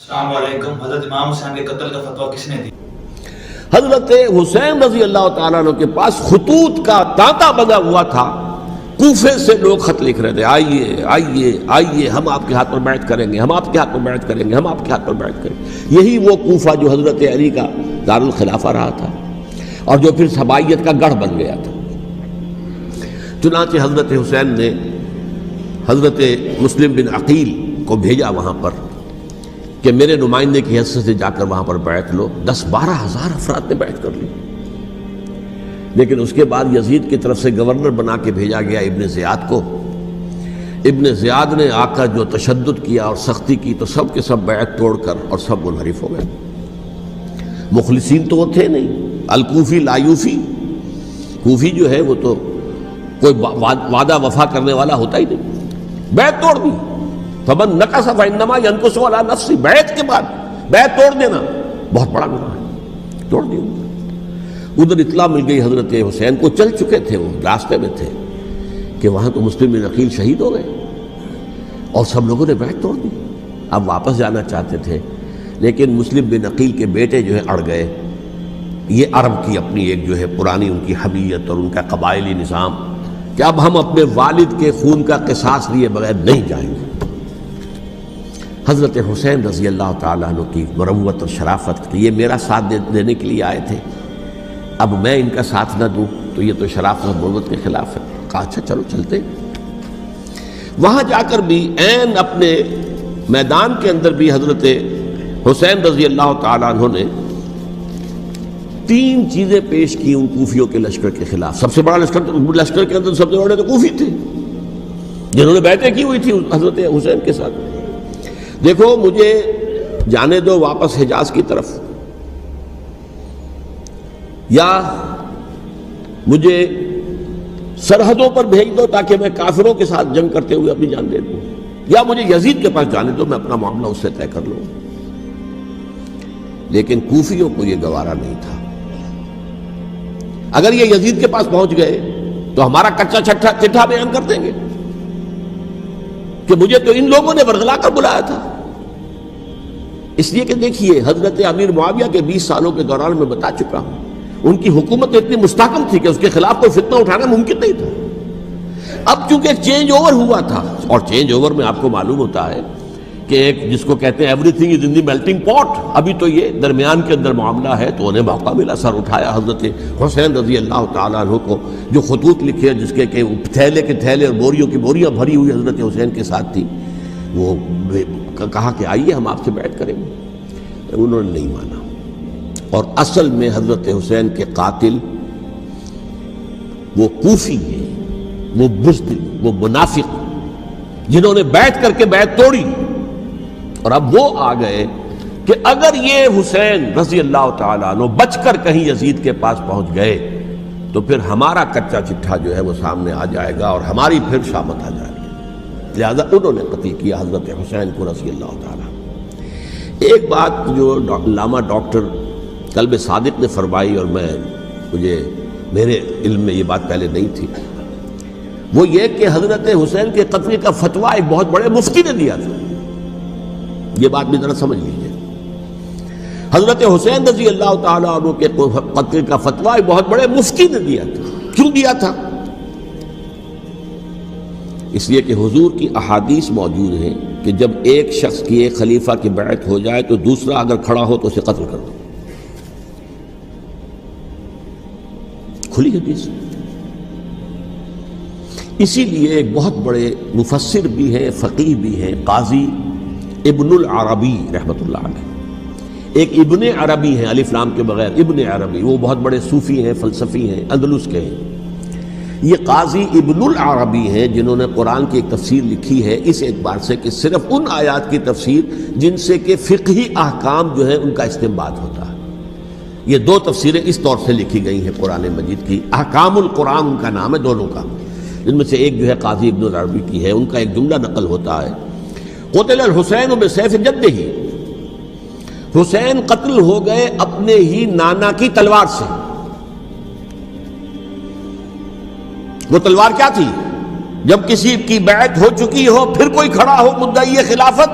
السلام علیکم. حضرت امام حسین کے قتل کا فتویٰ کس نے دی؟ حضرت حسین رضی اللہ تعالیٰ عنہ کے پاس خطوط کا تانتا بنا ہوا تھا. کوفے سے لوگ خط لکھ رہے تھے، آئیے آئیے آئیے، ہم آپ کے ہاتھ پر بیعت کریں گے، ہم آپ کے ہاتھ پر بیعت کریں گے، ہم آپ کے ہاتھ پر بیعت کریں گے. یہی وہ کوفہ جو حضرت علی کا دارالخلافہ رہا تھا اور جو پھر سبائیت کا گڑھ بن گیا تھا. چنانچہ حضرت حسین نے حضرت مسلم بن عقیل کو بھیجا وہاں پر کہ میرے نمائندے کی حیثیت سے جا کر وہاں پر بیعت لو. 10-12 ہزار افراد نے بیعت کر لی. لیکن اس کے بعد یزید کی طرف سے گورنر بنا کے بھیجا گیا ابن زیاد کو. ابن زیاد نے آ کر جو تشدد کیا اور سختی کی تو سب کے سب بیعت توڑ کر اور سب منحرف ہو گئے. مخلصین تو وہ تھے نہیں. الکوفی لایوفی، کوفی جو ہے وہ تو کوئی وعدہ وفا کرنے والا ہوتا ہی نہیں. بیعت توڑ دی. فمن نقص فانما ينقص على نفسه. بیعت کے بعد بیعت توڑ دینا بہت بڑا گناہ ہے. توڑ دی. ادھر اطلاع مل گئی حضرت حسین کو، چل چکے تھے، وہ راستے میں تھے کہ وہاں تو مسلم بن عقیل شہید ہو گئے اور سب لوگوں نے بیعت توڑ دی. اب واپس جانا چاہتے تھے لیکن مسلم بن عقیل کے بیٹے جو ہے اڑ گئے. یہ عرب کی اپنی ایک جو ہے پرانی ان کی حمیت اور ان کا قبائلی نظام کہ اب ہم اپنے والد کے خون کا قصاص لیے بغیر نہیں جائیں گے. حضرت حسین رضی اللہ تعالیٰ عنہ کی مروت اور شرافت کہ یہ میرا ساتھ دینے کے لیے آئے تھے، اب میں ان کا ساتھ نہ دوں تو یہ تو شرافت اور مروت کے خلاف ہے. کہا اچھا چلو چلتے. وہاں جا کر بھی عین اپنے میدان کے اندر بھی حضرت حسین رضی اللہ تعالیٰ عنہ نے 3 چیزیں پیش کی ان کوفیوں کے لشکر کے خلاف. سب سے بڑا لشکر کے اندر سب سے بڑے تو کوفی تھے جنہوں نے بیعتیں کی ہوئی تھی حضرت حسین کے ساتھ. دیکھو مجھے جانے دو واپس حجاز کی طرف، یا مجھے سرحدوں پر بھیج دو تاکہ میں کافروں کے ساتھ جنگ کرتے ہوئے اپنی جان دے دوں، یا مجھے یزید کے پاس جانے دو، میں اپنا معاملہ اس سے طے کر لوں. لیکن کوفیوں کو یہ گوارا نہیں تھا. اگر یہ یزید کے پاس پہنچ گئے تو ہمارا کچا چٹھا بیان کر دیں گے کہ مجھے تو ان لوگوں نے برگلا کر بلایا تھا. اس لیے کہ دیکھیے حضرت امیر معاویہ کے 20 سالوں کے دوران میں بتا چکا ہوں ان کی حکومت اتنی مستحکم تھی کہ اس کے خلاف کوئی فتنہ اٹھانا ممکن نہیں تھا. اب چونکہ ایک چینج اوور ہوا تھا، اور چینج اوور میں آپ کو معلوم ہوتا ہے کہ ایک جس کو کہتے ہیں every thing is in the melting پاٹ. ابھی تو یہ درمیان کے اندر معاملہ ہے تو انہیں موقع ملا. سر اٹھایا حضرت حسین رضی اللہ تعالیٰ عنہ کو، جو خطوط لکھے جس کے کہ تھیلے کے تھیلے اور بوریوں کی بوریاں بھری ہوئی حضرت حسین کے ساتھ تھی. وہ کہا کہ آئیے ہم آپ سے بیعت کریں گے. انہوں نے نہیں مانا. اور اصل میں حضرت حسین کے قاتل وہ کوفی ہیں، وہ بزدل، وہ منافق جنہوں نے بیعت کر کے بیعت توڑی. اور اب وہ آ گئے کہ اگر یہ حسین رضی اللہ تعالیٰ عنہ بچ کر کہیں یزید کے پاس پہنچ گئے تو پھر ہمارا کچا چٹھا جو ہے وہ سامنے آ جائے گا اور ہماری پھر شامت آ جائے گی. لہذا انہوں نے قتل کیا حضرت حسین کو رضی اللہ تعالیٰ. ایک بات جو علامہ ڈاکٹر قلب صادق نے فرمائی اور میرے علم میں یہ بات پہلے نہیں تھی، وہ یہ کہ حضرت حسین کے قتل کا فتویٰ ایک بہت بڑے مفتی نے دیا تھا. یہ بات بھی ذرا سمجھ لیجیے. حضرت حسین رضی اللہ تعالیٰ عنہ کے قتل کا فتویٰ ایک بہت بڑے مفتی نے دیا تھا. کیوں دیا تھا؟ اس لیے کہ حضور کی احادیث موجود ہیں کہ جب ایک شخص کی ایک خلیفہ کی بیعت ہو جائے تو دوسرا اگر کھڑا ہو تو اسے قتل کر دو. کھلی حدیث. اسی لیے ایک بہت بڑے مفسر بھی ہیں، فقیہ بھی ہیں، قاضی ابن العربی رحمۃ اللہ علیہ. ایک ابن عربی ہیں الف لام کے بغیر، ابن عربی، وہ بہت بڑے صوفی ہیں، فلسفی ہیں، اندلس کے ہیں. یہ قاضی ابن العربی ہیں جنہوں نے قرآن کی ایک تفسیر لکھی ہے اس اعتبار سے کہ صرف ان آیات کی تفسیر جن سے کہ فقہی احکام جو ہیں ان کا استنباط ہوتا ہے. یہ 2 تفسیریں اس طور سے لکھی گئی ہیں قرآن مجید کی. احکام القرآن ان کا نام ہے دونوں کا. جن میں سے ایک جو ہے قاضی ابن العربی کی ہے. ان کا ایک جملہ نقل ہوتا ہے، قتل الحسین بسیف جدہ. حسین قتل ہو گئے اپنے ہی نانا کی تلوار سے. وہ تلوار کیا تھی؟ جب کسی کی بیعت ہو چکی ہو پھر کوئی کھڑا ہو مدعی خلافت